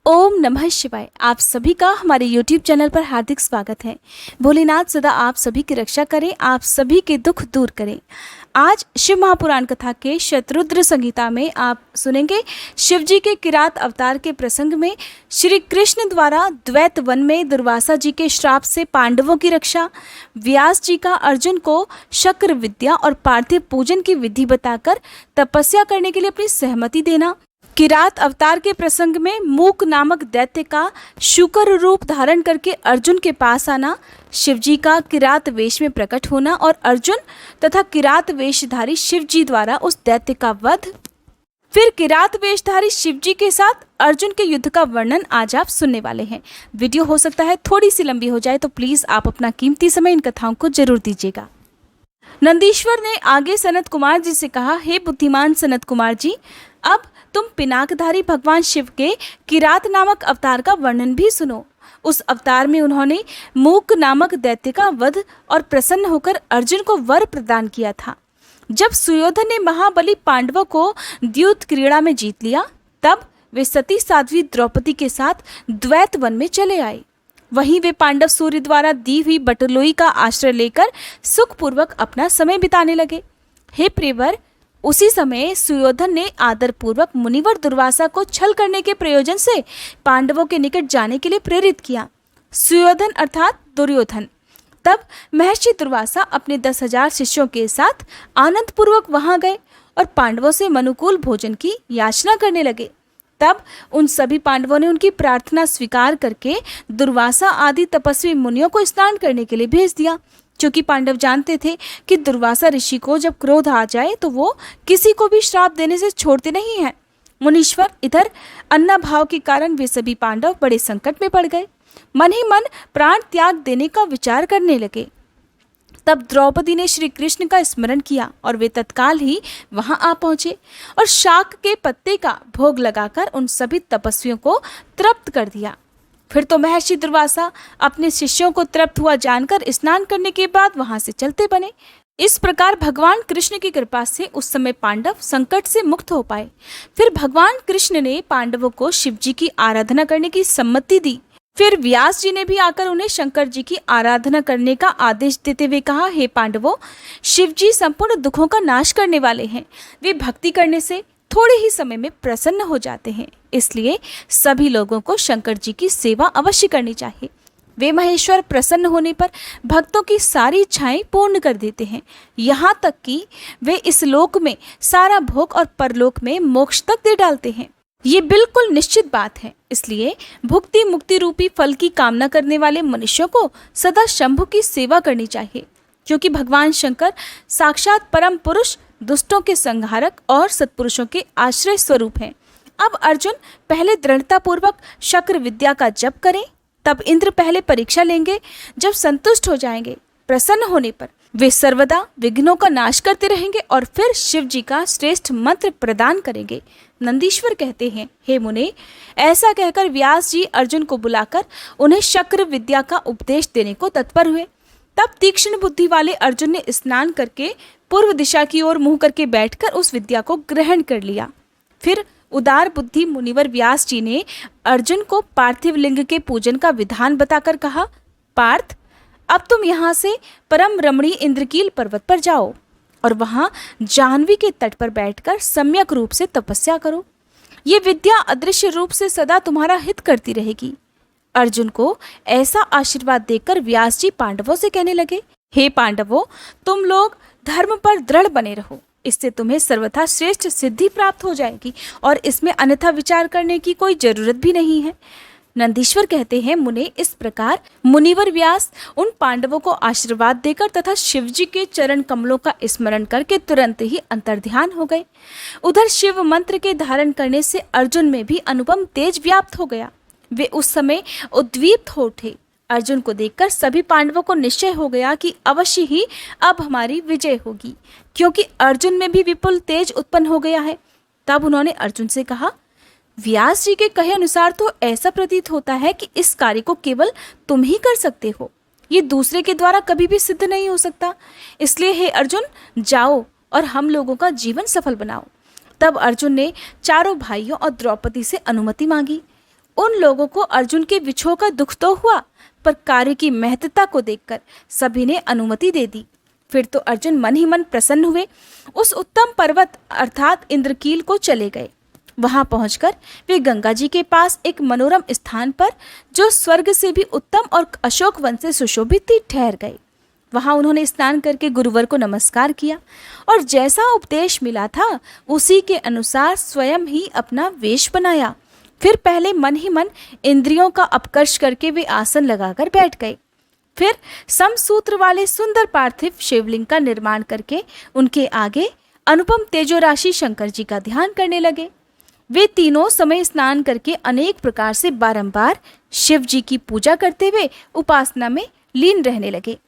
ओम नमः शिवाय। आप सभी का हमारे YouTube चैनल पर हार्दिक स्वागत है। भोलेनाथ सदा आप सभी की रक्षा करें, आप सभी के दुख दूर करें। आज शिव महापुराण कथा के शतरुद्र संहिता में आप सुनेंगे शिव जी के किरात अवतार के प्रसंग में श्री कृष्ण द्वारा द्वैत वन में दुर्वासा जी के श्राप से पांडवों की रक्षा, व्यास जी का अर्जुन को शक्र विद्या और पार्थिव पूजन की विधि बताकर तपस्या करने के लिए अपनी सहमति देना, किरात अवतार के प्रसंग में मूक नामक दैत्य का शुकर रूप धारण करके अर्जुन के पास आना, शिवजी का किरात वेश में प्रकट होना और अर्जुन तथा किरात वेशधारी शिवजी द्वारा उस दैत्य का वध, फिर किरात वेशधारी शिवजी के साथ अर्जुन के युद्ध का वर्णन आज आप सुनने वाले हैं। वीडियो हो सकता है थोड़ी सी लंबी हो जाए, तो प्लीज आप अपना कीमती समय इन कथाओं को जरूर दीजिएगा। नंदीश्वर ने आगे सनत कुमार जी से कहा, हे बुद्धिमान सनत कुमार जी, अब तुम पिनाकधारी भगवान शिव के किरात नामक अवतार का वर्णन भी सुनो। उस अवतार में उन्होंने मूक नामक दैत्य का वध और प्रसन्न होकर अर्जुन को वर प्रदान किया था। जब सुयोधन ने महाबली पांडवों को द्यूत क्रीड़ा में जीत लिया, तब वे सती साध्वी द्रौपदी के साथ द्वैत वन में चले आए। वहीं वे पांडव सूर्य द्वारा दी हुई बटलोई का आश्रय लेकर सुखपूर्वक अपना समय बिताने लगे। हे प्रियवर, उसी समय सुयोधन ने आदरपूर्वक मुनिवर दुर्वासा को छल करने के प्रयोजन से पांडवों के निकट जाने के लिए प्रेरित किया। सुयोधन अर्थात दुर्योधन। तब महर्षि दुर्वासा अपने 10,000 शिष्यों के साथ आनंद पूर्वक वहां गए और पांडवों से मनुकूल भोजन की याचना करने लगे। तब उन सभी पांडवों ने उनकी प्रार्थना स्वीकार करके दुर्वासा आदि तपस्वी मुनियों को स्नान करने के लिए भेज दिया, क्योंकि पांडव जानते थे कि दुर्वासा ऋषि को जब क्रोध आ जाए तो वो किसी को भी श्राप देने से छोड़ते नहीं हैं। मुनीश्वर, इधर अन्ना भाव के कारण वे सभी पांडव बड़े संकट में पड़ गए। मन ही मन प्राण त्याग देने का विचार करने लगे। तब द्रौपदी ने श्री कृष्ण का स्मरण किया और वे तत्काल ही वहां आ पहुंचे और शाक के पत्ते का भोग लगाकर उन सभी तपस्वियों को तृप्त कर दिया। फिर तो महर्षि दुर्वासा अपने शिष्यों को तृप्त हुआ जानकर स्नान करने के बाद वहां से चलते बने। इस प्रकार भगवान कृष्ण की कृपा से उस समय पांडव संकट से मुक्त हो पाए। फिर भगवान कृष्ण ने पांडवों को शिव जी की आराधना करने की सम्मति दी। फिर व्यास जी ने भी आकर उन्हें शंकर जी की आराधना करने का आदेश देते हुए कहा, हे पांडवों, शिव जी संपूर्ण दुखों का नाश करने वाले हैं। वे भक्ति करने से थोड़े ही समय में प्रसन्न हो जाते हैं, इसलिए सभी लोगों को शंकर जी की सेवा अवश्य करनी चाहिए। वे महेश्वर प्रसन्न होने पर भक्तों की सारी इच्छाएं पूर्ण कर देते हैं, यहाँ तक कि वे इस लोक में सारा भोग और परलोक में मोक्ष तक दे डालते हैं। ये बिल्कुल निश्चित बात है। इसलिए भुक्ति मुक्ति रूपी फल की कामना करने वाले मनुष्यों को सदा शंभु की सेवा करनी चाहिए, क्योंकि भगवान शंकर साक्षात परम पुरुष, दुष्टों के संहारक और सत्पुरुषों के आश्रय स्वरूप हैं। अब अर्जुन पहले दृढ़ता पूर्वक शक्र विद्या का जप करें, तब इंद्र पहले परीक्षा लेंगे। जब संतुष्ट हो जाएंगे, प्रसन्न होने पर वे सर्वदा विघ्नों का नाश करते रहेंगे और फिर शिव जी का श्रेष्ठ मंत्र प्रदान करेंगे। नंदीश्वर कहते हैं, हे मुने, ऐसा कहकर व्यास जी अर्जुन को बुलाकर उन्हें शक्र विद्या का उपदेश देने को तत्पर हुए। तब तीक्ष्ण बुद्धि वाले अर्जुन ने स्नान करके पूर्व दिशा की ओर मुंह करके बैठकर उस विद्या को ग्रहण कर लिया। फिर उदार बुद्धि मुनिवर व्यास जी ने अर्जुन को पार्थिव लिंग के पूजन का विधान बताकर कहा, पार्थ, अब तुम यहाँ से परम रमणीय इंद्रकील पर्वत पर जाओ और वहाँ जाह्नवी के तट पर बैठकर सम्यक रूप से तपस्या करो। ये विद्या अदृश्य रूप से सदा तुम्हारा हित करती रहेगी। अर्जुन को ऐसा आशीर्वाद देकर व्यास जी पांडवों से कहने लगे, हे पांडवों, तुम लोग धर्म पर दृढ़ बने रहो, इससे तुम्हें सर्वथा श्रेष्ठ सिद्धि प्राप्त हो जाएगी और इसमें अन्यथा विचार करने की कोई जरूरत भी नहीं है। नंदीश्वर कहते हैं, मुने, इस प्रकार मुनिवर व्यास उन पांडवों को आशीर्वाद देकर तथा शिवजी के चरण कमलों का स्मरण करके तुरंत ही अंतर्ध्यान हो गए। उधर शिव मंत्र के धारण करने से अर्जुन में भी अनुपम तेज व्याप्त हो गया। वे उस समय उद्दीप्त हो उठे। अर्जुन को देखकर सभी पांडवों को निश्चय हो गया कि अवश्य ही अब हमारी विजय होगी, क्योंकि अर्जुन में भी विपुल तेज उत्पन्न हो गया है। तब उन्होंने अर्जुन से कहा, व्यास जी के कहे अनुसार तो ऐसा प्रतीत होता है कि इस कार्य को केवल तुम ही कर सकते हो, ये दूसरे के द्वारा कभी भी सिद्ध नहीं हो सकता। इसलिए हे अर्जुन, जाओ और हम लोगों का जीवन सफल बनाओ। तब अर्जुन ने चारों भाइयों और द्रौपदी से अनुमति मांगी। उन लोगों को अर्जुन के विछोह का दुख तो हुआ, पर कार्य की महत्ता को देखकर सभी ने अनुमति दे दी। फिर तो अर्जुन मन ही मन प्रसन्न हुए उस उत्तम पर्वत अर्थात इंद्रकील को चले गए। वहां पहुंचकर वे गंगा जी के पास एक मनोरम स्थान पर, जो स्वर्ग से भी उत्तम और अशोक वन से सुशोभित थी, ठहर गए। वहां उन्होंने स्नान करके गुरुवर को नमस्कार किया और जैसा उपदेश मिला था उसी के अनुसार स्वयं ही अपना वेश बनाया। फिर पहले मन ही मन इंद्रियों का अपकर्ष करके वे आसन लगाकर बैठ गए। फिर समसूत्र वाले सुंदर पार्थिव शिवलिंग का निर्माण करके उनके आगे अनुपम तेजोराशि शंकर जी का ध्यान करने लगे। वे तीनों समय स्नान करके अनेक प्रकार से बारंबार शिव जी की पूजा करते हुए उपासना में लीन रहने लगे।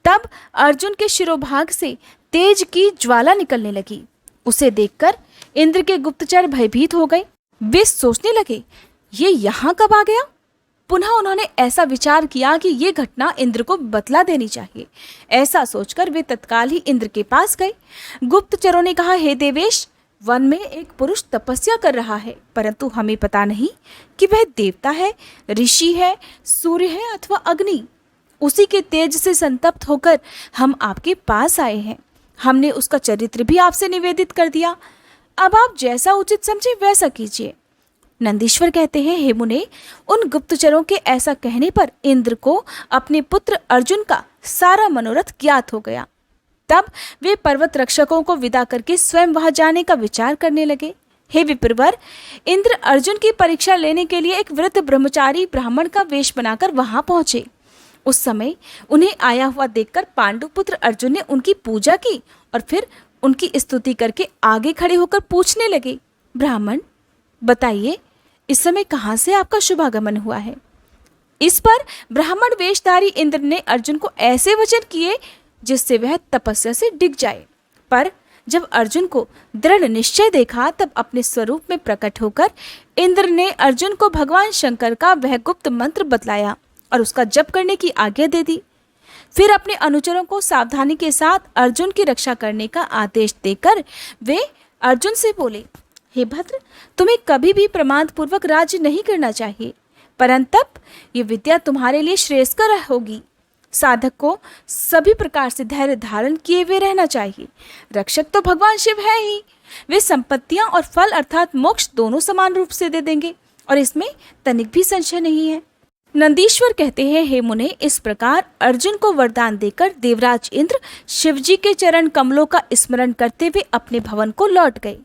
तब अर्जुन के शिरोभाग से तेज की ज्वाला निकलने लगी। उसे देखकर इंद्र के गुप्तचर भयभीत हो गए। वे सोचने लगे, ये यहाँ कब आ गया? पुनः उन्होंने ऐसा विचार किया कि ये घटना इंद्र को बतला देनी चाहिए। ऐसा सोचकर वे तत्काल ही इंद्र के पास गए। गुप्तचरों ने कहा, हे देवेश, वन में एक पुरुष तपस्या कर रहा है, परंतु हमें पता नहीं कि वह देवता है, ऋषि है, सूर्य है अथवा अग्नि। उसी के तेज से संतप्त होकर हम आपके पास आए हैं। हमने उसका चरित्र भी आपसे निवेदित कर दिया। अब आप जैसा उचित समझे वैसा कीजिए। नंदीश्वर कहते हैं, हे मुने, उन गुप्तचरों के ऐसा कहने पर इंद्र को अपने पुत्र अर्जुन का सारा मनोरथ ज्ञात हो गया। तब वे पर्वत रक्षकों को विदा करके स्वयं वहां जाने का विचार करने लगे। हे विप्रवर, इंद्र अर्जुन की परीक्षा लेने के लिए एक वृद्ध ब्रह्मचारी ब्राह्मण का वेश बनाकर वहां पहुंचे। उस समय उन्हें आया हुआ देखकर पांडुपुत्र अर्जुन ने उनकी पूजा की और फिर उनकी स्तुति करके आगे खड़े होकर पूछने लगे, ब्राह्मण, बताइए, इस समय कहाँ से आपका शुभागमन हुआ है? इस पर ब्राह्मण वेशधारी इंद्र ने अर्जुन को ऐसे वचन किए जिससे वह तपस्या से डिग जाए। पर जब अर्जुन को दृढ़ निश्चय देखा तब अपने स्वरूप में प्रकट होकर इंद्र ने अर्जुन को भगवान शंकर का वह गुप्त मंत्र बतलाया और उसका जप करने की आज्ञा दे दी। फिर अपने अनुचरों को सावधानी के साथ अर्जुन की रक्षा करने का आदेश देकर वे अर्जुन से बोले, हे भद्र, तुम्हें कभी भी प्रमाद पूर्वक राज्य नहीं करना चाहिए, परंतु ये विद्या तुम्हारे लिए श्रेयस्कर होगी। साधक को सभी प्रकार से धैर्य धारण किए हुए रहना चाहिए। रक्षक तो भगवान शिव है ही, वे संपत्तियां और फल अर्थात मोक्ष दोनों समान रूप से दे देंगे और इसमें तनिक भी संशय नहीं है। नंदीश्वर कहते हैं, हे मुने, इस प्रकार अर्जुन को वरदान देकर देवराज इंद्र शिवजी के चरण कमलों का स्मरण करते हुए अपने भवन को लौट गए।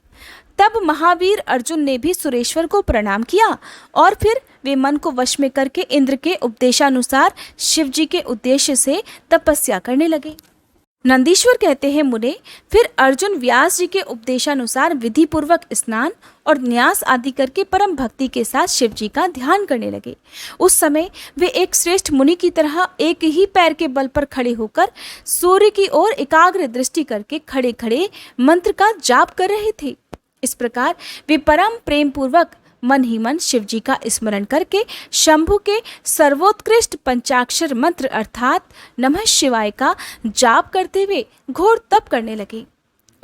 तब महावीर अर्जुन ने भी सुरेश्वर को प्रणाम किया और फिर वे मन को वश में करके इंद्र के उपदेशानुसार शिवजी के उद्देश्य से तपस्या करने लगे। नंदीश्वर कहते हैं, मुने, फिर अर्जुन व्यास जी के उपदेशानुसार विधि पूर्वक स्नान और न्यास आदि करके परम भक्ति के साथ शिवजी का ध्यान करने लगे। उस समय वे एक श्रेष्ठ मुनि की तरह एक ही पैर के बल पर खड़े होकर सूर्य की ओर एकाग्र दृष्टि करके खड़े खड़े मंत्र का जाप कर रहे थे। इस प्रकार वे परम प्रेम पूर्वक मन ही मन शिवजी का स्मरण करके शंभु के सर्वोत्कृष्ट पंचाक्षर मंत्र अर्थात नमः शिवाय का जाप करते हुए घोर तप करने लगे।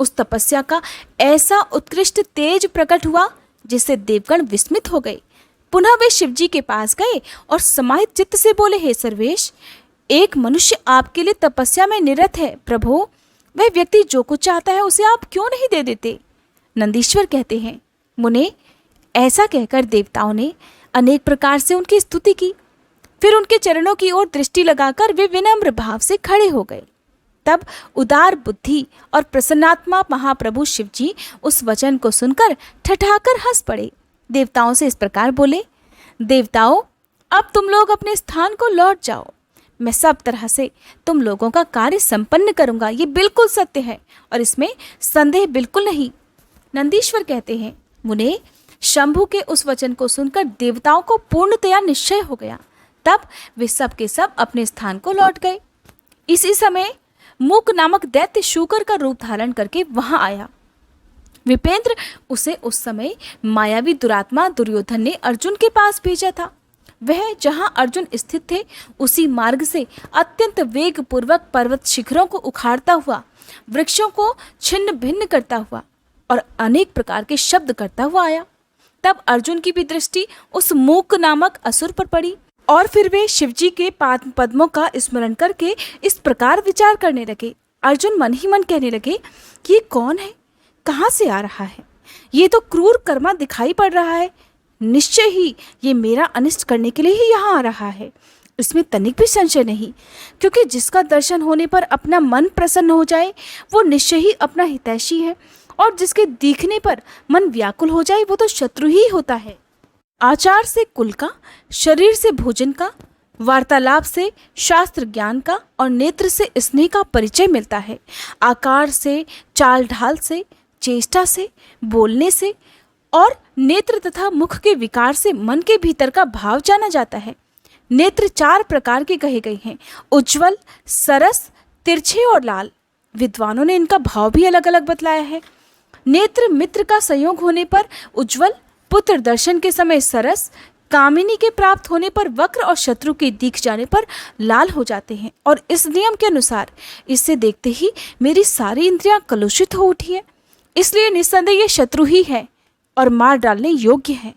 उस तपस्या का ऐसा उत्कृष्ट तेज प्रकट हुआ जिससे देवगण विस्मित हो गए। पुनः वे शिवजी के पास गए और समाहित चित्त से बोले, हे सर्वेश, एक मनुष्य आपके लिए तपस्या में निरत है। प्रभो, वह व्यक्ति जो कुछ चाहता है उसे आप क्यों नहीं दे देते? नंदीश्वर कहते हैं, मुने, ऐसा कहकर देवताओं ने अनेक प्रकार से उनकी स्तुति की। फिर उनके चरणों की ओर दृष्टि लगाकर वे विनम्र भाव से खड़े हो गए। तब उदार बुद्धि और प्रसन्नात्मा महाप्रभु शिवजी उस वचन को सुनकर ठठाकर हंस पड़े। देवताओं से इस प्रकार बोले, देवताओं, अब तुम लोग अपने स्थान को लौट जाओ। मैं सब तरह से तुम लोगों का कार्य संपन्न करूंगा। ये बिल्कुल सत्य है और इसमें संदेह बिल्कुल नहीं। नंदीश्वर कहते हैं, मुने, शंभु के उस वचन को सुनकर देवताओं को पूर्णतया निश्चय हो गया। तब वे सब के सब अपने स्थान को लौट गए। इसी समय मूक नामक दैत्य शूकर का रूप धारण करके वहां आया। विपेंद्र उसे उस समय मायावी दुरात्मा दुर्योधन ने अर्जुन के पास भेजा था। वह जहां अर्जुन स्थित थे उसी मार्ग से अत्यंत वेग पूर्वक पर्वत शिखरों को उखाड़ता हुआ, वृक्षों को छिन्न भिन्न करता हुआ और अनेक प्रकार के शब्द करता हुआ आया। तब अर्जुन की भी दृष्टि उस मूक नामक असुर पर पड़ी और फिर वे शिवजी के पाद पद्मों का स्मरण करके इस प्रकार विचार करने लगे। अर्जुन मन ही मन कहने लगे कि ये कौन है, कहाँ से आ रहा है? ये तो क्रूर कर्मा दिखाई पड़ रहा है। निश्चय ही ये मेरा अनिष्ट करने के लिए ही यहाँ आ रहा है, इसमें तनिक भी संशय नहीं। क्योंकि जिसका दर्शन होने पर अपना मन प्रसन्न हो जाए वो निश्चय ही अपना हितैषी है, और जिसके दिखने पर मन व्याकुल हो जाए वो तो शत्रु ही होता है। आचार से कुल का, शरीर से भोजन का, वार्तालाप से शास्त्र ज्ञान का और नेत्र से स्नेह का परिचय मिलता है। आकार से, चाल ढाल से, चेष्टा से, बोलने से और नेत्र तथा मुख के विकार से मन के भीतर का भाव जाना जाता है। नेत्र 4 प्रकार के कहे गए हैं, उज्ज्वल, सरस, तिरछे और लाल। विद्वानों ने इनका भाव भी अलग अलग बतलाया है। नेत्र मित्र का संयोग होने पर उज्ज्वल, पुत्र दर्शन के समय सरस, कामिनी के प्राप्त होने पर वक्र और शत्रु के दिख जाने पर लाल हो जाते हैं। और इस नियम के अनुसार इससे देखते ही मेरी सारी इंद्रियां कलुषित हो उठी है, इसलिए निस्संदेह ये शत्रु ही है और मार डालने योग्य है।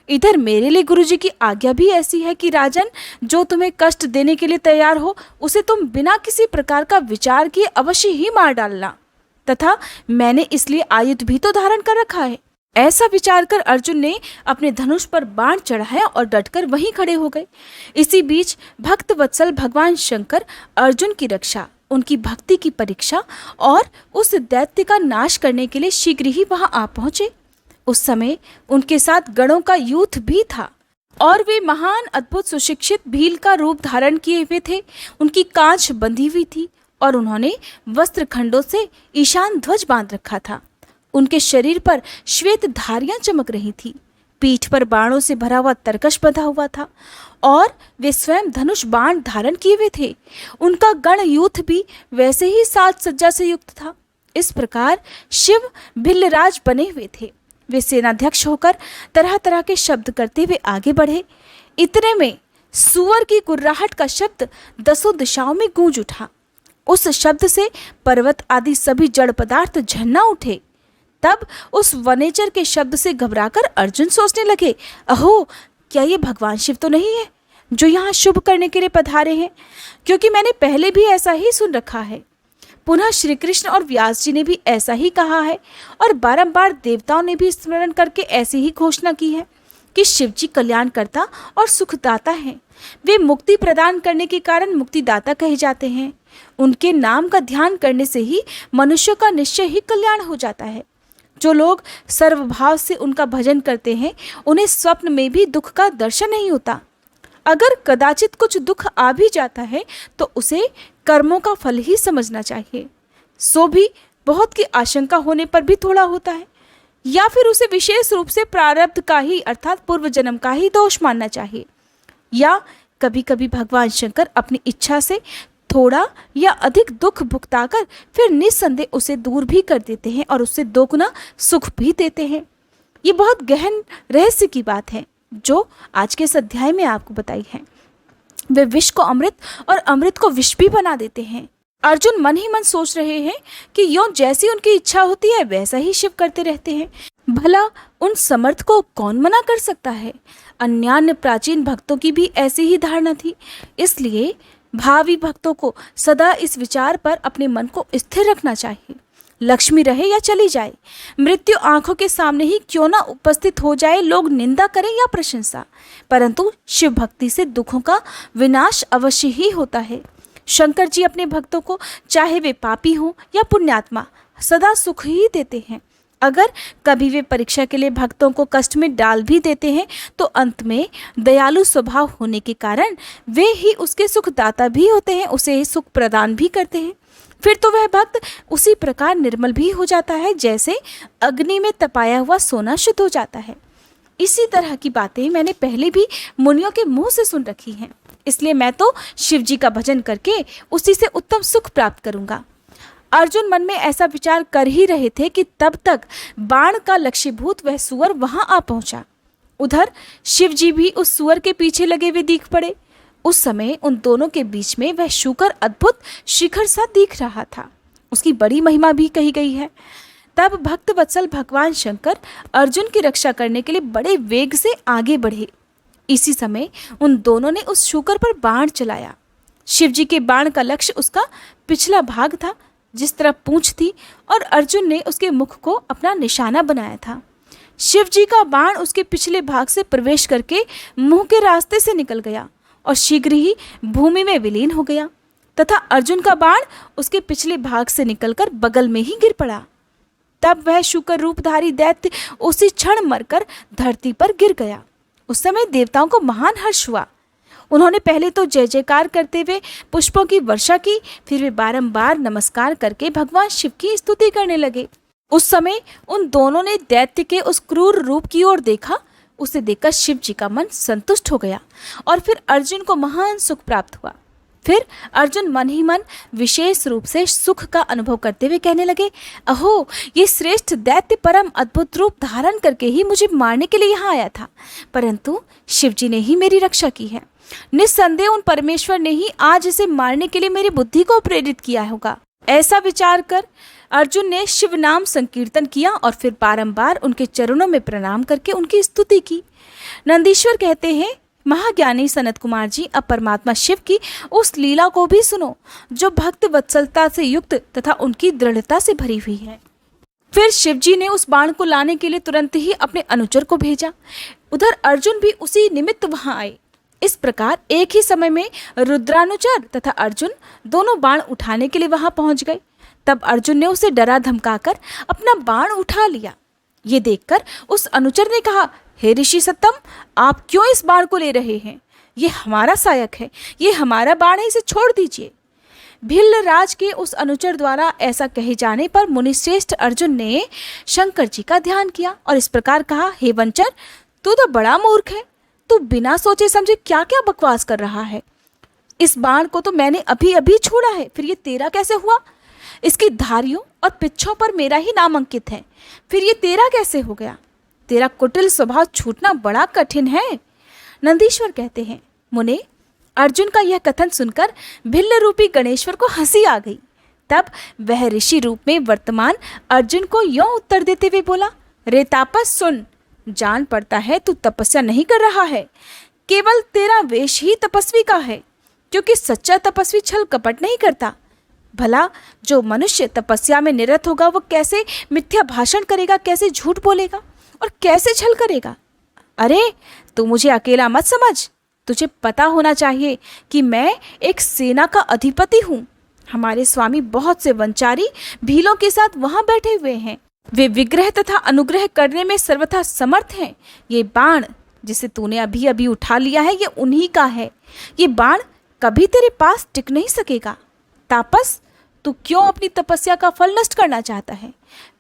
इधर मेरे लिए गुरुजी की आज्ञा भी ऐसी है कि राजन, जो तुम्हें कष्ट देने के लिए तैयार हो उसे तुम बिना किसी प्रकार का विचार किए अवश्य ही मार डालना, तथा मैंने इसलिए आयुध भी तो धारण कर रखा है। ऐसा विचार कर अर्जुन ने अपने धनुष पर बाण चढ़ाया और डटकर वहीं खड़े हो गए। इसी बीच भक्त वत्सल भगवान शंकर अर्जुन की रक्षा, उनकी भक्ति की परीक्षा और उस दैत्य का नाश करने के लिए शीघ्र ही वहां आ पहुंचे। उस समय उनके साथ गणों का यूथ भी था और वे महान अद्भुत सुशिक्षित भील का रूप धारण किए हुए थे। उनकी कांच बंधी हुई थी और उन्होंने वस्त्र खंडों से ईशान ध्वज बांध रखा था। उनके शरीर पर श्वेत धारियां चमक रही थी। पीठ पर बाणों से भरा हुआ तरकश बंधा हुआ था और वे स्वयं धनुष बाण धारण किए हुए थे। उनका गण यूथ भी वैसे ही साज सज्जा से युक्त था। इस प्रकार शिव भिल्लराज बने हुए थे। वे सेनाध्यक्ष होकर तरह तरह के शब्द करते हुए आगे बढ़े। इतने में सुअर की गुर्राहट का शब्द 10 दिशाओं में गूंज उठा। उस शब्द से पर्वत आदि सभी जड़ पदार्थ झन्ना उठे। तब उस वनेचर के शब्द से घबराकर अर्जुन सोचने लगे, अहो, क्या ये भगवान शिव तो नहीं है जो यहाँ शुभ करने के लिए पधारे हैं? क्योंकि मैंने पहले भी ऐसा ही सुन रखा है। पुनः श्री कृष्ण और व्यास जी ने भी ऐसा ही कहा है और बारंबार देवताओं ने भी स्मरण करके ऐसी ही घोषणा की है कि शिव जी कल्याणकर्ता और सुखदाता हैं। वे मुक्ति प्रदान करने के कारण मुक्तिदाता कहे जाते हैं। उनके नाम का ध्यान करने से ही मनुष्य का निश्चय ही कल्याण हो जाता है। जो लोग सर्वभाव से उनका भजन करते हैं उन्हें स्वप्न में भी दुख का दर्शन नहीं होता। अगर कदाचित कुछ दुख आ भी जाता है तो उसे कर्मों का फल ही समझना चाहिए। सो भी बहुत की आशंका होने पर भी थोड़ा होता है, या फिर उसे विशेष रूप से प्रारब्ध का ही अर्थात पूर्व जन्म का ही दोष मानना चाहिए। या कभी कभी भगवान शंकर अपनी इच्छा से थोड़ा या अधिक दुख भुगताकर फिर निस्संदेह उसे दूर भी कर देते हैं और उससे दोगुना सुख भी देते हैं। ये बहुत गहन रहस्य की बात है जो आज के इस अध्याय में आपको बताई है। वे विष को अमृत और अमृत को विष भी बना देते हैं। अर्जुन मन ही मन सोच रहे हैं कि यों जैसी उनकी इच्छा होती है वैसा ही शिव करते रहते हैं। भला उन समर्थ को कौन मना कर सकता है? अन्यान्य प्राचीन भक्तों की भी ऐसी ही धारणा थी। इसलिए भावी भक्तों को सदा इस विचार पर अपने मन को स्थिर रखना चाहिए। लक्ष्मी रहे या चली जाए, मृत्यु आंखों के सामने ही क्यों ना उपस्थित हो जाए, लोग निंदा करें या प्रशंसा, परंतु शिव भक्ति से दुखों का विनाश अवश्य ही होता है। शंकर जी अपने भक्तों को चाहे वे पापी हों या पुण्यात्मा सदा सुख ही देते हैं। अगर कभी वे परीक्षा के लिए भक्तों को कष्ट में डाल भी देते हैं तो अंत में दयालु स्वभाव होने के कारण वे ही उसके सुखदाता भी होते हैं, उसे सुख प्रदान भी करते हैं। फिर तो वह भक्त उसी प्रकार निर्मल भी हो जाता है जैसे अग्नि में तपाया हुआ सोना शुद्ध हो जाता है। इसी तरह की बातें मैंने पहले भी मुनियों के मुंह से सुन रखी हैं, इसलिए मैं तो शिव जी का भजन करके उसी से उत्तम सुख प्राप्त करूंगा। अर्जुन मन में ऐसा विचार कर ही रहे थे कि तब तक बाण का लक्ष्यभूत वह सुअर वहां आ पहुंचा। उधर शिव जी भी उस सुअर के पीछे लगे हुए दिख पड़े। उस समय उन दोनों के बीच में वह शूकर अद्भुत शिखर सा दिख रहा था। उसकी बड़ी महिमा भी कही गई है। तब भक्त वत्सल भगवान शंकर अर्जुन की रक्षा करने के लिए बड़े वेग से आगे बढ़े। इसी समय उन दोनों ने उस शूकर पर बाण चलाया। शिवजी के बाण का लक्ष्य उसका पिछला भाग था, जिस तरह पूंछ थी, और अर्जुन ने उसके मुख को अपना निशाना बनाया था। शिवजी का बाण उसके पिछले भाग से प्रवेश करके मुंह के रास्ते से निकल गया और शीघ्र ही भूमि में विलीन हो गया, तथा अर्जुन का बाण उसके पिछले भाग से निकलकर बगल में ही गिर पड़ा। तब वह शूकर रूपधारी दैत्य उसी क्षण मरकर धरती पर गिर गया। उस समय देवताओं को महान हर्ष हुआ। उन्होंने पहले तो जय जयकार करते हुए पुष्पों की वर्षा की, फिर वे बारंबार नमस्कार करके भगवान शिव की स्तुति करने लगे। उस समय उन दोनों ने दैत्य के उस क्रूर रूप की ओर देखा। उसे देखकर शिव जी का मन संतुष्ट हो गया और फिर अर्जुन को महान सुख प्राप्त हुआ। फिर अर्जुन मन ही मन विशेष रूप से सुख का अनुभव करते हुए कहने लगे, अहो, ये श्रेष्ठ दैत्य परम अद्भुत रूप धारण करके ही मुझे मारने के लिए यहाँ आया था, परंतु शिव जी ने ही मेरी रक्षा की है। निस्संदेह उन परमेश्वर ने ही आज इसे मारने के लिए मेरी बुद्धि को प्रेरित किया होगा। ऐसा विचार कर अर्जुन ने शिव नाम संकीर्तन किया और फिर बारंबार उनके चरणों में प्रणाम करके उनकी स्तुति की। नंदीश्वर कहते हैं, महाज्ञानी सनत कुमार जी, अब परमात्मा शिव की उस लीला को भी सुनो जो भक्त वत्सलता से युक्त तथा उनकी दृढ़ता से भरी हुई है। फिर शिव जी ने उस बाण को लाने के लिए तुरंत ही अपने अनुचर को भेजा। उधर अर्जुन भी उसी निमित्त वहां आए। इस प्रकार एक ही समय में रुद्रानुचर तथा अर्जुन दोनों बाण उठाने के लिए वहां पहुंच गए। तब अर्जुन ने उसे डरा धमकाकर अपना बाण उठा लिया। ये देखकर उस अनुचर ने कहा, हे ऋषि सत्तम, आप क्यों इस बाण को ले रहे हैं? ये हमारा सहायक है, ये हमारा बाण है, इसे छोड़ दीजिए। भिल्ल राज के उस अनुचर द्वारा ऐसा कहे जाने पर मुनिश्रेष्ठ अर्जुन ने शंकर जी का ध्यान किया और इस प्रकार कहा, हे वंचर, तू तो बड़ा मूर्ख है। तू बिना सोचे समझे क्या क्या बकवास कर रहा है। इस बाण को तो मैंने अभी अभी छोड़ा है, फिर ये तेरा कैसे हुआ? इसकी धारियों और पिच्छों पर मेरा ही नाम अंकित है, फिर ये तेरा कैसे हो गया? तेरा कुटिल स्वभाव छूटना बड़ा कठिन है। नंदीश्वर कहते हैं, मुने, अर्जुन का यह कथन सुनकर भिल्ल रूपी गणेश्वर को हंसी आ गई। तब वह ऋषि रूप में वर्तमान अर्जुन को यों उत्तर देते हुए बोला, रे तापस सुन, जान पड़ता है तू तपस्या नहीं कर रहा है, केवल तेरा वेश ही तपस्वी का है, क्योंकि सच्चा तपस्वी छल कपट नहीं करता। भला जो मनुष्य तपस्या में निरत होगा वो कैसे मिथ्या भाषण करेगा, कैसे झूठ बोलेगा और कैसे छल करेगा? अरे तू मुझे अकेला मत समझ, तुझे पता होना चाहिए कि मैं एक सेना का अधिपति हूँ। हमारे स्वामी बहुत से वंचारी भीलों के साथ वहां बैठे हुए हैं। वे विग्रह तथा अनुग्रह करने में सर्वथा समर्थ हैं। ये बाण जिसे तूने अभी अभी उठा लिया है, ये उन्हीं का है। ये बाण कभी तेरे पास टिक नहीं सकेगा। तापस, तू क्यों अपनी तपस्या का फल नष्ट करना चाहता है?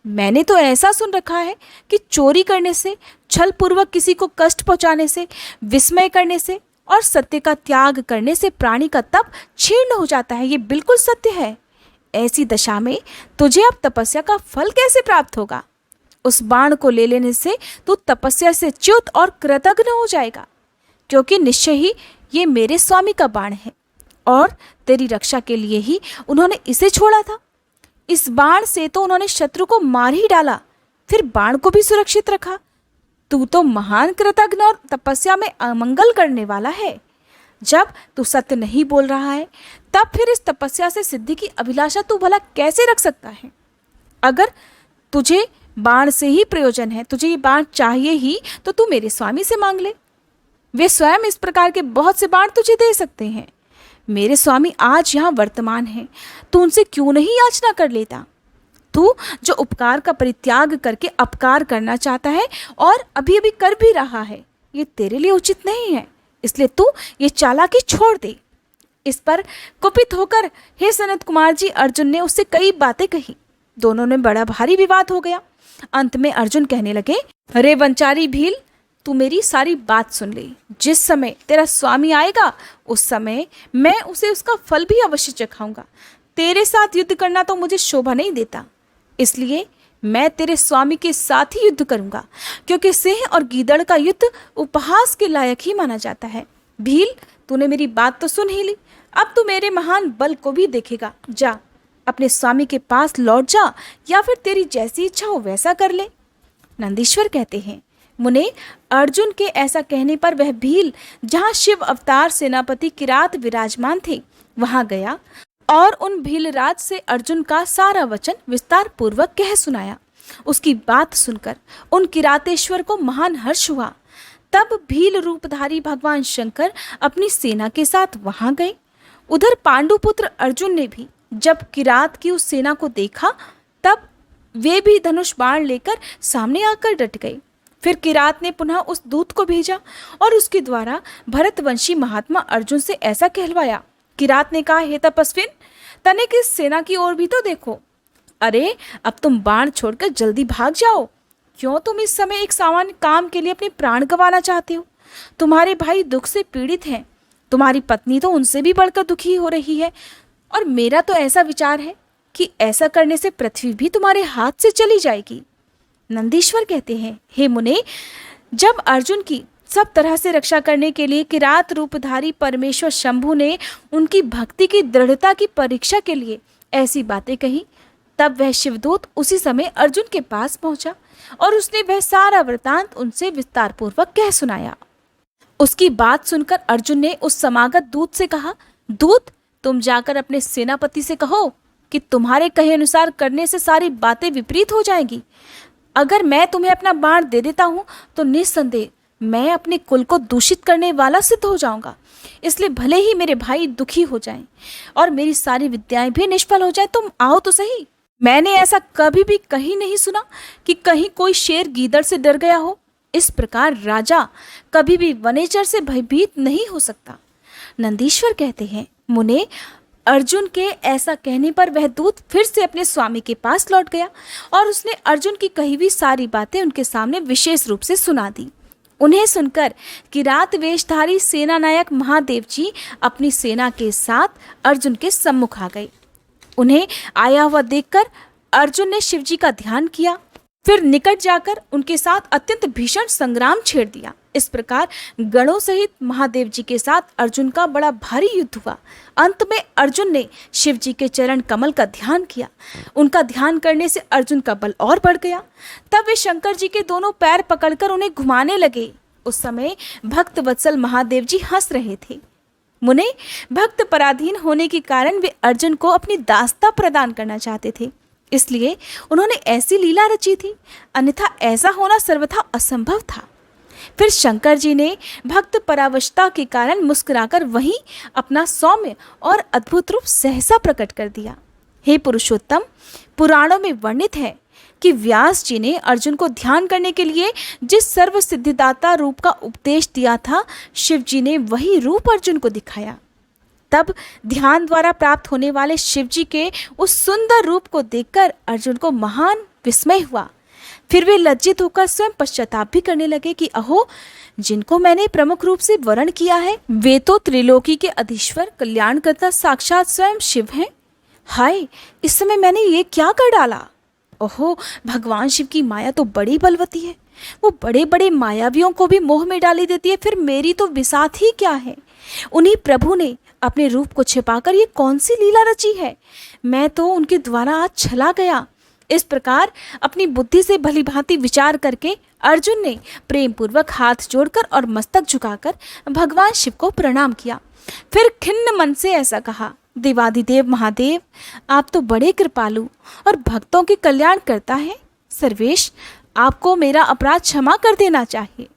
मैंने तो ऐसा सुन रखा है कि चोरी करने से, छल पूर्वक किसी को कष्ट पहुंचाने से, विस्मय करने से और सत्य का त्याग करने से प्राणी का तप क्षीण हो जाता है। ये बिल्कुल सत्य है। ऐसी दशा में तुझे अब तपस्या का फल कैसे प्राप्त होगा? उस बाण को ले लेने से तू तपस्या से च्युत और कृतघ्न हो जाएगा, क्योंकि निश्चय ही ये मेरे स्वामी का बाण है और तेरी रक्षा के लिए ही उन्होंने इसे छोड़ा था। इस बाण से तो उन्होंने शत्रु को मार ही डाला, फिर बाण को भी सुरक्षित रखा। तू तो महान कृतघ्न और तपस्या में अमंगल करने वाला है। जब तू सत्य नहीं बोल रहा है, तब फिर इस तपस्या से सिद्धि की अभिलाषा तू भला कैसे रख सकता है? अगर तुझे बाण से ही प्रयोजन है, तुझे ये बाण चाहिए ही, तो तू मेरे स्वामी से मांग ले। वे स्वयं इस प्रकार के बहुत से बाण तुझे दे सकते हैं। मेरे स्वामी आज यहाँ वर्तमान हैं, तू उनसे क्यों नहीं याचना कर लेता? तू जो उपकार का परित्याग करके अपकार करना चाहता है और अभी अभी कर भी रहा है, ये तेरे लिए उचित नहीं है, इसलिए तू ये चालाकी छोड़ दे। इस पर कुपित होकर हे सनत कुमार जी, अर्जुन ने उससे कई बातें कही। दोनों में बड़ा भारी विवाद हो गया। अंत में अर्जुन कहने लगे, अरे वंचारी भील, तू मेरी सारी बात सुन ले। जिस समय तेरा स्वामी आएगा उस समय मैं उसे उसका फल भी अवश्य चखाऊंगा। तेरे साथ युद्ध करना तो मुझे शोभा नहीं देता, इसलिए मैं तेरे स्वामी के साथ ही युद्ध करूंगा, क्योंकि सिंह और गीदड़ का युद्ध उपहास के लायक ही माना जाता है। भील, तूने मेरी बात तो सुन ही ली, अब तू मेरे महान बल को भी देखेगा। जा, अपने स्वामी के पास लौट जा, या फिर तेरी जैसी इच्छा हो वैसा कर ले। नंदीश्वर कहते हैं, मुने, अर्जुन के ऐसा कहने पर वह भील, जहाँ शिव अवतार सेनापति किरात विराजमान थे, वहां गया और उन भीलराज से अर्जुन का सारा वचन विस्तार पूर्वक कह सुनाया। उसकी बात सुनकर उन किरातेश्वर को महान हर्ष हुआ। तब भील रूपधारी भगवान शंकर अपनी सेना के साथ वहां गए। उधर पांडुपुत्र अर्जुन ने भी जब किरात की उस सेना को देखा, तब वे भी धनुष बाण लेकर सामने आकर डट गए। फिर किरात ने पुनः उस दूत को भेजा और उसके द्वारा भरतवंशी महात्मा अर्जुन से ऐसा कहलवाया। किरात ने कहा, हे तपस्विन, तनिक इस सेना की ओर भी तो देखो। अरे, अब तुम बाण छोड़कर जल्दी भाग जाओ। क्यों तुम इस समय एक सामान्य काम के लिए अपने प्राण गंवाना चाहते हो? तुम्हारे भाई दुख से पीड़ित हैं। तुम्हारी पत्नी तो उनसे भी बढ़कर दुखी हो रही है, और मेरा तो ऐसा विचार है कि ऐसा करने से पृथ्वी भी तुम्हारे हाथ से चली जाएगी। नंदीश्वर कहते हैं, हे मुने, जब अर्जुन की सब तरह से रक्षा करने के लिए किरात रूपधारी परमेश्वर शंभु ने उनकी भक्ति की दृढ़ता की परीक्षा के लिए ऐसी बातें कही, तब वह शिवदूत उसी समय अर्जुन के पास पहुंचा और उसने वह सारा वृतांत उनसे विस्तार पूर्वक कह सुनाया। उसकी बात सुनकर अर्जुन ने उस समागत दूत से कहा, दूत, तुम जाकर अपने सेनापति से कहो कि तुम्हारे कहे अनुसार करने से सारी बातें विपरीत हो जाएंगी। अगर मैं तुम्हें अपना बाण दे देता हूं तो निस्संदेह मैं अपने कुल को दूषित करने वाला सिद्ध हो जाऊंगा। इसलिए भले ही मेरे भाई दुखी हो जाएं और मेरी सारी विद्याएं भी निष्फल हो जाए, तुम आओ तो सही। मैंने ऐसा कभी भी कहीं नहीं सुना कि कहीं कोई शेर गीदड़ से डर गया हो। इस प्रकार राजा कभी भी वनेचर से भयभीत नहीं हो सकता। नंदीश्वर कहते हैं, मुने, अर्जुन के ऐसा कहने पर वह दूत फिर से अपने स्वामी के पास लौट गया और उसने अर्जुन की कही हुई सारी बातें उनके सामने विशेष रूप से सुना दी। उन्हें सुनकर किरात वेशधारी सेना नायक महादेव जी अपनी सेना के साथ अर्जुन के सम्मुख आ गए। उन्हें आया हुआ देखकर अर्जुन ने शिवजी का ध्यान किया, फिर निकट जाकर उनके साथ अत्यंत भीषण संग्राम छेड़ दिया। इस प्रकार गणों सहित महादेव जी के साथ अर्जुन का बड़ा भारी युद्ध हुआ। अंत में अर्जुन ने शिव जी के चरण कमल का ध्यान किया। उनका ध्यान करने से अर्जुन का बल और बढ़ गया। तब वे शंकर जी के दोनों पैर पकड़कर उन्हें घुमाने लगे। उस समय भक्त वत्सल महादेव जी हंस रहे थे। मुने, भक्त पराधीन होने के कारण वे अर्जुन को अपनी दासता प्रदान करना चाहते थे, इसलिए उन्होंने ऐसी लीला रची थी, अन्यथा ऐसा होना सर्वथा असंभव था। फिर शंकर जी ने भक्त परावशता के कारण मुस्कुराकर वहीं अपना सौम्य और अद्भुत रूप सहसा प्रकट कर दिया। हे पुरुषोत्तम, पुराणों में वर्णित है कि व्यास जी ने अर्जुन को ध्यान करने के लिए जिस सर्व सिद्धिदाता रूप का उपदेश दिया था, शिव जी ने वही रूप अर्जुन को दिखाया। तब ध्यान द्वारा प्राप्त होने वाले शिव जी के उस सुंदर रूप को देखकर अर्जुन को महान विस्मय हुआ। फिर वे लज्जित होकर स्वयं पश्चाताप भी करने लगे कि अहो, जिनको मैंने प्रमुख रूप से वर्ण किया है, वे तो त्रिलोकी के अधीश्वर कल्याणकर्ता साक्षात स्वयं शिव हैं। हाय, इस समय मैंने ये क्या कर डाला। ओहो, भगवान शिव की माया तो बड़ी बलवती है। वो बड़े बड़े मायावियों को भी मोह में डाली देती है, फिर मेरी तो विसात ही क्या है। उन्हीं प्रभु ने अपने रूप को छिपाकर ये कौन सी लीला रची है। मैं तो उनके द्वारा आज छला गया। इस प्रकार अपनी बुद्धि से भली भांति विचार करके अर्जुन ने प्रेम पूर्वक हाथ जोड़कर और मस्तक झुकाकर भगवान शिव को प्रणाम किया। फिर खिन्न मन से ऐसा कहा, देवाधिदेव महादेव, आप तो बड़े कृपालु और भक्तों के कल्याण करता है। सर्वेश, आपको मेरा अपराध क्षमा कर देना चाहिए।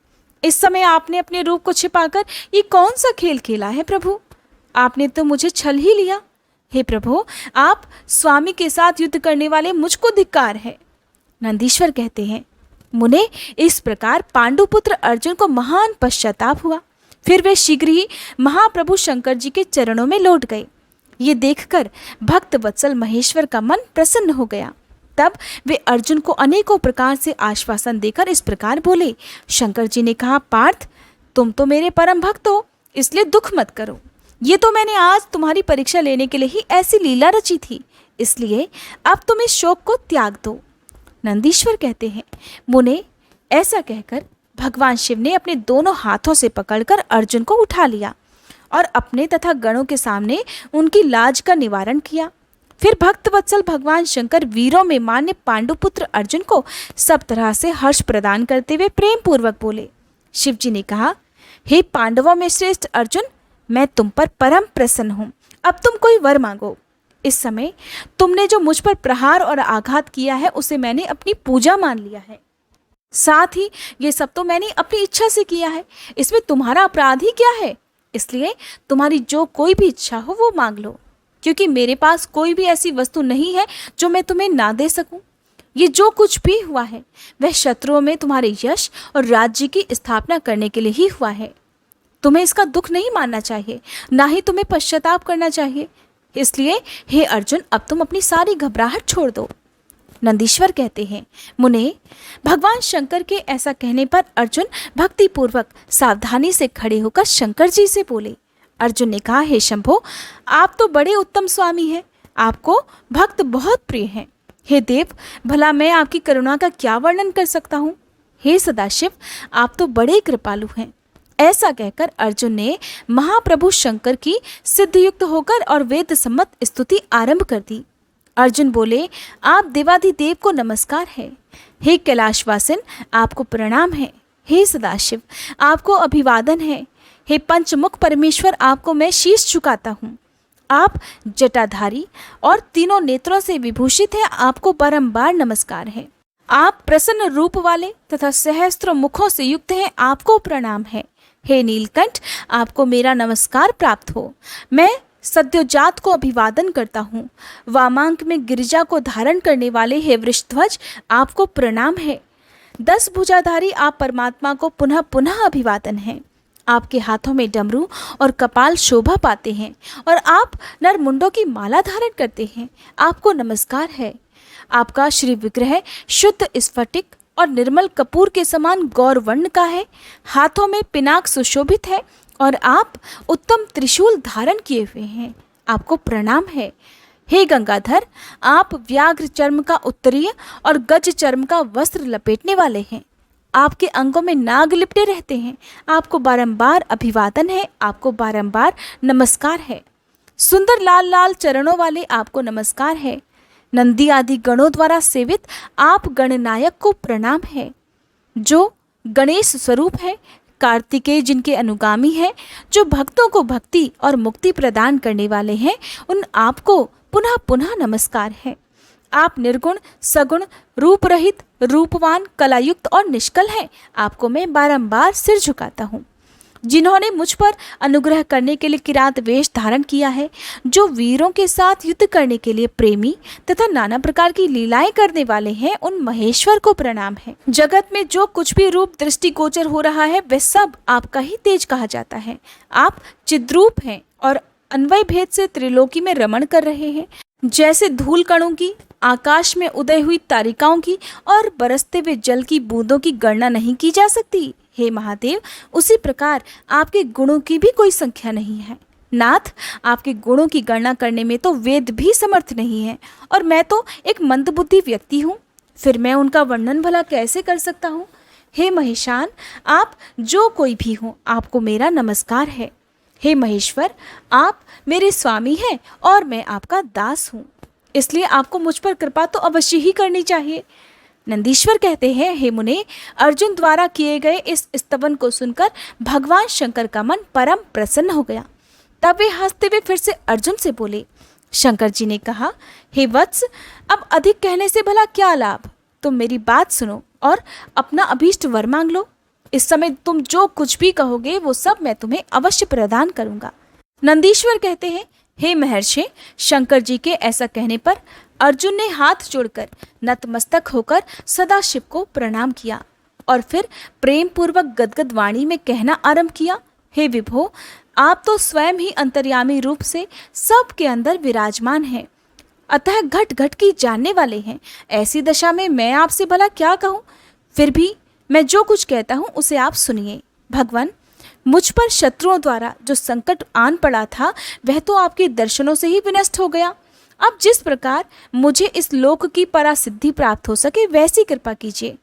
इस समय आपने अपने रूप को छिपाकर ये कौन सा खेल खेला है प्रभु। आपने तो मुझे छल ही लिया। हे प्रभु, आप स्वामी के साथ युद्ध करने वाले मुझको धिक्कार है। नंदीश्वर कहते हैं, मुने, इस प्रकार पांडुपुत्र अर्जुन को महान पश्चाताप हुआ। फिर वे शीघ्र ही महाप्रभु शंकर जी के चरणों में लौट गए। ये देखकर भक्त वत्सल महेश्वर का मन प्रसन्न हो गया। तब वे अर्जुन को अनेकों प्रकार से आश्वासन देकर इस प्रकार बोले। शंकर जी ने कहा, पार्थ, तुम तो मेरे परम भक्त हो, इसलिए दुख मत करो। ये तो मैंने आज तुम्हारी परीक्षा लेने के लिए ही ऐसी लीला रची थी, इसलिए अब तुम इस शोक को त्याग दो। नंदीश्वर कहते हैं, मुने, ऐसा कहकर भगवान शिव ने अपने दोनों हाथों से पकड़कर अर्जुन को उठा लिया और अपने तथा गणों के सामने उनकी लाज का निवारण किया। फिर भक्त वत्सल भगवान शंकर वीरों में मान्य पांडुपुत्र अर्जुन को सब तरह से हर्ष प्रदान करते हुए प्रेम पूर्वक बोले। शिव जी ने कहा, हे पांडवों में श्रेष्ठ अर्जुन, मैं तुम पर परम प्रसन्न हूँ। अब तुम कोई वर मांगो। इस समय तुमने जो मुझ पर प्रहार और आघात किया है उसे मैंने अपनी पूजा मान लिया है। साथ ही ये सब तो मैंने अपनी इच्छा से किया है, इसमें तुम्हारा अपराध ही क्या है? इसलिए तुम्हारी जो कोई भी इच्छा हो वो मांग लो, क्योंकि मेरे पास कोई भी ऐसी वस्तु नहीं है जो मैं तुम्हें ना दे सकूं। ये जो कुछ भी हुआ है वह शत्रुओं में तुम्हारे यश और राज्य की स्थापना करने के लिए ही हुआ है। तुम्हें इसका दुख नहीं मानना चाहिए, ना ही तुम्हें पश्चाताप करना चाहिए। इसलिए हे अर्जुन, अब तुम अपनी सारी घबराहट छोड़ दो। नंदीश्वर कहते हैं, मुने, भगवान शंकर के ऐसा कहने पर अर्जुन भक्तिपूर्वक सावधानी से खड़े होकर शंकर जी से बोले। अर्जुन ने कहा, हे शंभो, आप तो बड़े उत्तम स्वामी हैं, आपको भक्त बहुत प्रिय हैं। हे देव, भला मैं आपकी करुणा का क्या वर्णन कर सकता हूँ। हे सदाशिव, आप तो बड़े कृपालु हैं। ऐसा कहकर अर्जुन ने महाप्रभु शंकर की सिद्धयुक्त होकर और वेद सम्मत स्तुति आरंभ कर दी। अर्जुन बोले, आप देवाधिदेव को नमस्कार है। हे कैलाशवासिन, आपको प्रणाम है। हे सदाशिव, आपको अभिवादन है। हे पंचमुख परमेश्वर, आपको मैं शीश झुकाता हूँ। आप जटाधारी और तीनों नेत्रों से विभूषित हैं, आपको बारंबार नमस्कार है। आप प्रसन्न रूप वाले तथा सहस्त्र मुखों से युक्त हैं, आपको प्रणाम है। हे नीलकंठ, आपको मेरा नमस्कार प्राप्त हो। मैं सद्योजात को अभिवादन करता हूँ। वामांक में गिरिजा को धारण करने वाले हे वृषध्वज, आपको प्रणाम है। 10 भुजाधारी आप परमात्मा को पुनः पुनः अभिवादन है। आपके हाथों में डमरू और कपाल शोभा पाते हैं और आप नरमुंडों की माला धारण करते हैं, आपको नमस्कार है। आपका श्री विग्रह शुद्ध स्फटिक और निर्मल कपूर के समान गौरवर्ण का है। हाथों में पिनाक सुशोभित है और आप उत्तम त्रिशूल धारण किए हुए हैं, आपको प्रणाम है। हे गंगाधर, आप व्याघ्र चर्म का उत्तरीय और गज चर्म का वस्त्र लपेटने वाले हैं। आपके अंगों में नाग लिपटे रहते हैं, आपको बारंबार अभिवादन है, आपको बारंबार नमस्कार है। सुंदर लाल लाल चरणों वाले आपको नमस्कार है। नंदी आदि गणों द्वारा सेवित आप गणनायक को प्रणाम है। जो गणेश स्वरूप है, कार्तिकेय जिनके अनुगामी हैं, जो भक्तों को भक्ति और मुक्ति प्रदान करने वाले हैं, उन आपको पुनः पुनः नमस्कार है। आप निर्गुण, सगुण, रूप रहित, रूपवान, कलायुक्त और निष्कल हैं, आपको मैं बारंबार सिर झुकाता हूँ। जिन्होंने मुझ पर अनुग्रह करने के लिए किरात वेश धारण किया है, जो वीरों के साथ युद्ध करने के लिए प्रेमी तथा नाना प्रकार की लीलाएं करने वाले हैं, उन महेश्वर को प्रणाम है। जगत में जो कुछ भी रूप दृष्टिगोचर हो रहा है वह सब आपका ही तेज कहा जाता है। आप चिद्रूप हैं और अन्वय भेद से त्रिलोकी में रमण कर रहे हैं। जैसे धूल कणों की, आकाश में उदय हुई तारिकाओं की और बरसते हुए जल की बूंदों की गणना नहीं की जा सकती, हे महादेव, उसी प्रकार आपके गुणों की भी कोई संख्या नहीं है। नाथ, आपके गुणों की गणना करने में तो वेद भी समर्थ नहीं है, और मैं तो एक मंदबुद्धि व्यक्ति हूँ, फिर मैं उनका वर्णन भला कैसे कर सकता हूँ। हे महेशान, आप जो कोई भी हो, आपको मेरा नमस्कार है। हे महेश्वर, आप मेरे स्वामी हैं और मैं आपका दास हूँ, इसलिए आपको मुझ पर कृपा तो अवश्य ही करनी चाहिए। नंदीश्वर कहते हैं, हे मुने, अर्जुन द्वारा किए गए इस स्तवन को सुनकर भगवान शंकर का मन परम प्रसन्न हो गया। तब वे हंसते हुए फिर से अर्जुन से बोले। शंकर जी ने कहा, हे वत्स, अब अधिक कहने से भला क्या लाभ। तुम मेरी बात सुनो और अपना अभीष्ट वर मांग लो। इस समय तुम जो कुछ भी कहोगे वो सब मैं तुम्हें अवश्य प्रदान करूंगा। नंदीश्वर कहते हैं, हे महर्षि, शंकर जी के ऐसा कहने पर अर्जुन ने हाथ जोड़कर नतमस्तक होकर सदाशिव को प्रणाम किया और फिर प्रेम पूर्वक गदगद वाणी में कहना आरंभ किया, हे विभो, आप तो स्वयं ही अंतर्यामी रूप से सबके अंदर विराजमान हैं, अतः घट घट की जानने वाले हैं। ऐसी दशा में मैं आपसे भला क्या कहूँ। फिर भी मैं जो कुछ कहता हूँ उसे आप सुनिए। भगवान, मुझ पर शत्रुओं द्वारा जो संकट आन पड़ा था वह तो आपके दर्शनों से ही विनष्ट हो गया। अब जिस प्रकार मुझे इस लोक की परासिद्धि प्राप्त हो सके वैसी कृपा कीजिए।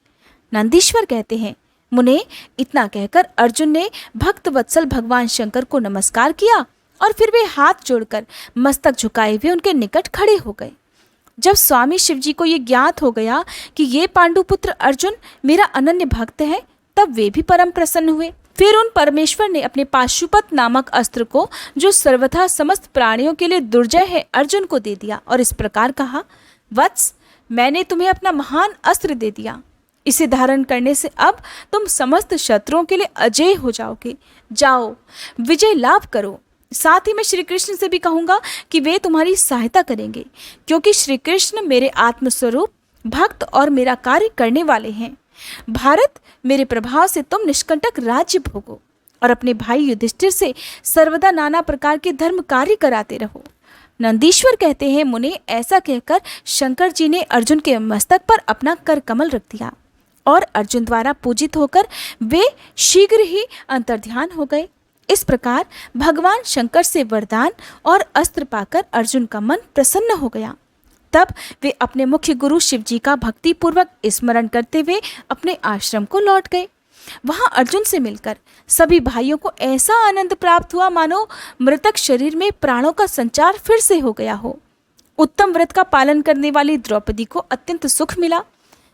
नंदीश्वर कहते हैं, मुने, इतना कहकर अर्जुन ने भक्त वत्सल भगवान शंकर को नमस्कार किया और फिर वे हाथ जोड़कर मस्तक झुकाए हुए उनके निकट खड़े हो गए। जब स्वामी शिवजी को ये ज्ञात हो गया कि ये पांडुपुत्र अर्जुन मेरा अनन्य भक्त है, तब वे भी परम प्रसन्न हुए। फिर उन परमेश्वर ने अपने पाशुपत नामक अस्त्र को, जो सर्वथा समस्त प्राणियों के लिए दुर्जय है, अर्जुन को दे दिया और इस प्रकार कहा, वत्स, मैंने तुम्हें अपना महान अस्त्र दे दिया। इसे धारण करने से अब तुम समस्त शत्रुओं के लिए अजय हो जाओगे। जाओ, विजय लाभ करो। साथ ही मैं श्री कृष्ण से भी कहूँगा कि वे तुम्हारी सहायता करेंगे, क्योंकि श्री कृष्ण मेरे आत्मस्वरूप भक्त और मेरा कार्य करने वाले हैं। भारत, मेरे प्रभाव से तुम निष्कंटक राज्य भोगो और अपने भाई युधिष्ठिर से सर्वदा नाना प्रकार के धर्म कार्य कराते रहो। नंदीश्वर कहते हैं, मुने, ऐसा कहकर शंकर जी ने अर्जुन के मस्तक पर अपना कर कमल रख दिया और अर्जुन द्वारा पूजित होकर वे शीघ्र ही अंतर्ध्यान हो गए। इस प्रकार भगवान शंकर से वरदान और अस्त्र पाकर अर्जुन का मन प्रसन्न हो गया। तब वे अपने मुख्य गुरु शिव जी का भक्ति पूर्वक स्मरण करते हुए अपने आश्रम को लौट गए। वहां अर्जुन से मिलकर सभी भाइयों को ऐसा आनंद प्राप्त हुआ मानो मृतक शरीर में प्राणों का संचार फिर से हो गया हो। उत्तम व्रत का पालन करने वाली द्रौपदी को अत्यंत सुख मिला।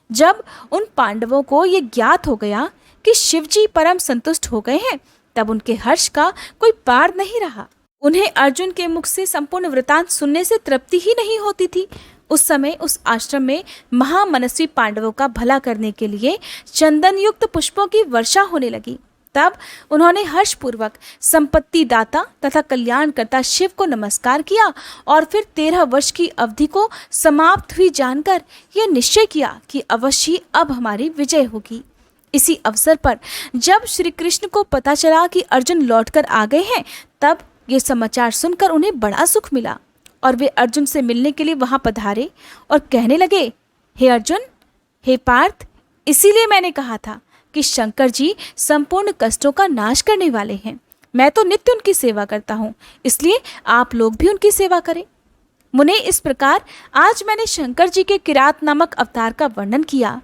जब उन पांडवों को ये ज्ञात हो गया कि शिव जी परम संतुष्ट हो गए हैं, तब उनके हर्ष का कोई पार नहीं रहा। उन्हें अर्जुन के मुख से संपूर्ण वृतांत सुनने से तृप्ति ही नहीं होती थी। उस समय उस आश्रम में महामनस्वी पांडवों का भला करने के लिए चंदन युक्त पुष्पों की वर्षा होने लगी। तब उन्होंने हर्षपूर्वक संपत्ति दाता तथा कल्याणकर्ता शिव को नमस्कार किया और फिर 13 वर्ष की अवधि को समाप्त हुई जानकर यह निश्चय किया कि अवश्य ही अब हमारी विजय होगी। इसी अवसर पर जब श्री कृष्ण को पता चला कि अर्जुन लौटकर आ गए हैं, तब ये समाचार सुनकर उन्हें बड़ा सुख मिला और वे अर्जुन से मिलने के लिए वहां पधारे और कहने लगे, हे अर्जुन, हे पार्थ, इसीलिए मैंने कहा था कि शंकर जी संपूर्ण कष्टों का नाश करने वाले हैं। मैं तो नित्य उनकी सेवा करता हूँ, इसलिए आप लोग भी उनकी सेवा करें। मुने, इस प्रकार आज मैंने शंकर जी के किरात नामक अवतार का वर्णन किया।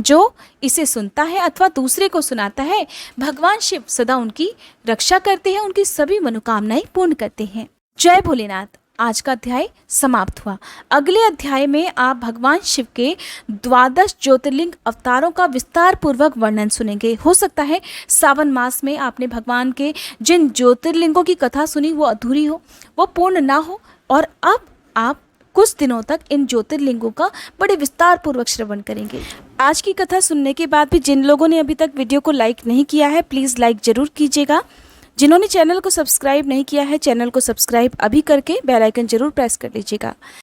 जो इसे सुनता है अथवा दूसरे को सुनाता है, भगवान शिव सदा उनकी रक्षा करते हैं, उनकी सभी मनोकामनाएं पूर्ण करते हैं। जय भोलेनाथ। आज का अध्याय समाप्त हुआ। अगले अध्याय में आप भगवान शिव के 12 ज्योतिर्लिंग अवतारों का विस्तार पूर्वक वर्णन सुनेंगे। हो सकता है सावन मास में आपने भगवान के जिन ज्योतिर्लिंगों की कथा सुनी वो अधूरी हो, वो पूर्ण ना हो, और अब आप कुछ दिनों तक इन ज्योतिर्लिंगों का बड़े विस्तार पूर्वक श्रवण करेंगे। आज की कथा सुनने के बाद भी जिन लोगों ने अभी तक वीडियो को लाइक नहीं किया है, प्लीज़ लाइक ज़रूर कीजिएगा। जिन्होंने चैनल को सब्सक्राइब नहीं किया है, चैनल को सब्सक्राइब अभी करके बेल आइकन जरूर प्रेस कर लीजिएगा।